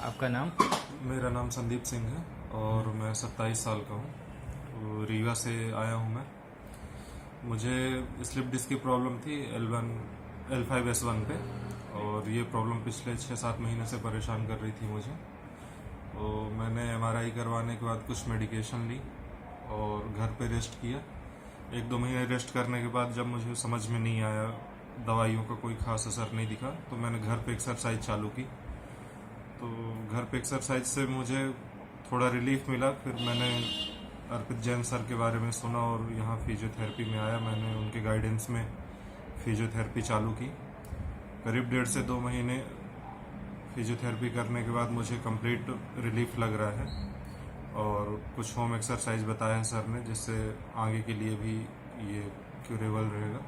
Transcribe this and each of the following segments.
आपका नाम? मेरा नाम संदीप सिंह है और मैं 27 साल का हूँ। तो रीवा से आया हूँ मैं। मुझे स्लिप डिस्क की प्रॉब्लम थी L5S1 पे, और ये प्रॉब्लम पिछले 6-7 महीने से परेशान कर रही थी मुझे। तो मैंने MRI करवाने के बाद कुछ मेडिकेशन ली और घर पे रेस्ट किया। 1-2 महीने रेस्ट करने के बाद जब मुझे समझ में नहीं आया, दवाइयों का कोई खास असर नहीं दिखा, तो मैंने घर पे एक्सरसाइज चालू की। तो घर पे एक्सरसाइज से मुझे थोड़ा रिलीफ मिला। फिर मैंने अर्पित जैन सर के बारे में सुना और यहाँ फिजियोथेरेपी में आया। मैंने उनके गाइडेंस में फिजियोथेरेपी चालू की। करीब 1.5 से 2 महीने फिजियोथेरेपी करने के बाद मुझे कंप्लीट रिलीफ लग रहा है, और कुछ होम एक्सरसाइज बताया है सर ने, जिससे आगे के लिए भी ये क्यूरेबल रहेगा।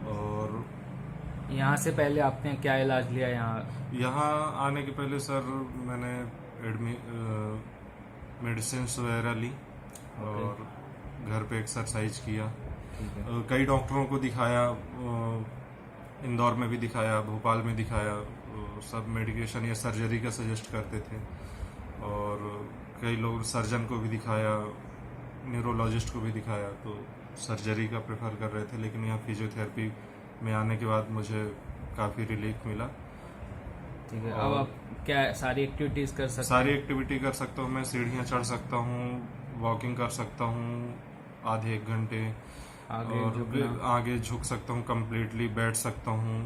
और यहाँ से पहले आपने क्या इलाज लिया यहाँ आने के पहले सर मैंने मेडिसिन वगैरह ली और घर पे एक्सरसाइज किया। ठीक है। कई डॉक्टरों को दिखाया, इंदौर में भी दिखाया, भोपाल में दिखाया। सब मेडिकेशन या सर्जरी का सजेस्ट करते थे, और कई लोग सर्जन को भी दिखाया, न्यूरोलॉजिस्ट को भी दिखाया, तो सर्जरी का प्रेफर कर रहे थे। लेकिन यहाँ फिजियोथेरेपी में आने के बाद मुझे काफ़ी रिलीफ मिला। ठीक है। अब आप क्या सारी एक्टिविटीज कर सकते सारी हैं? एक्टिविटी कर सकता हूँ मैं। सीढ़ियाँ चढ़ सकता हूँ, वॉकिंग कर सकता हूँ आधे 1 घंटे, आगे और झुकना? आगे झुक सकता हूँ कम्प्लीटली, बैठ सकता हूँ,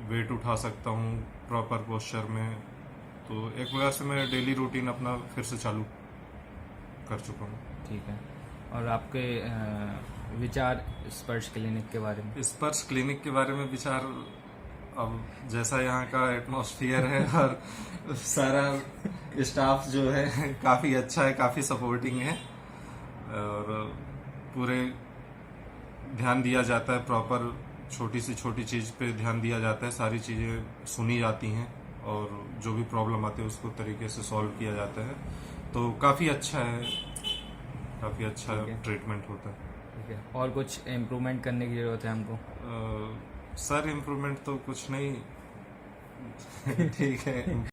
वेट उठा सकता हूँ प्रॉपर पोस्चर में। तो एक प्रकार से मैं डेली रूटीन अपना फिर से चालू कर चुका हूँ। ठीक है। और आपके विचार स्पर्श क्लिनिक के बारे में? स्पर्श क्लिनिक के बारे में विचार, अब जैसा यहाँ का एटमॉस्फेयर है और सारा स्टाफ जो है काफ़ी अच्छा है, काफ़ी सपोर्टिंग है, और पूरे ध्यान दिया जाता है, प्रॉपर छोटी से छोटी चीज़ पे ध्यान दिया जाता है। सारी चीज़ें सुनी जाती हैं, और जो भी प्रॉब्लम आती है उसको तरीके से सॉल्व किया जाता है। तो काफ़ी अच्छा है, काफ़ी अच्छा ट्रीटमेंट होता है। ठीक है। और कुछ इम्प्रूवमेंट करने की ज़रूरत है हमको? सर इम्प्रूवमेंट तो कुछ नहीं ठीक है।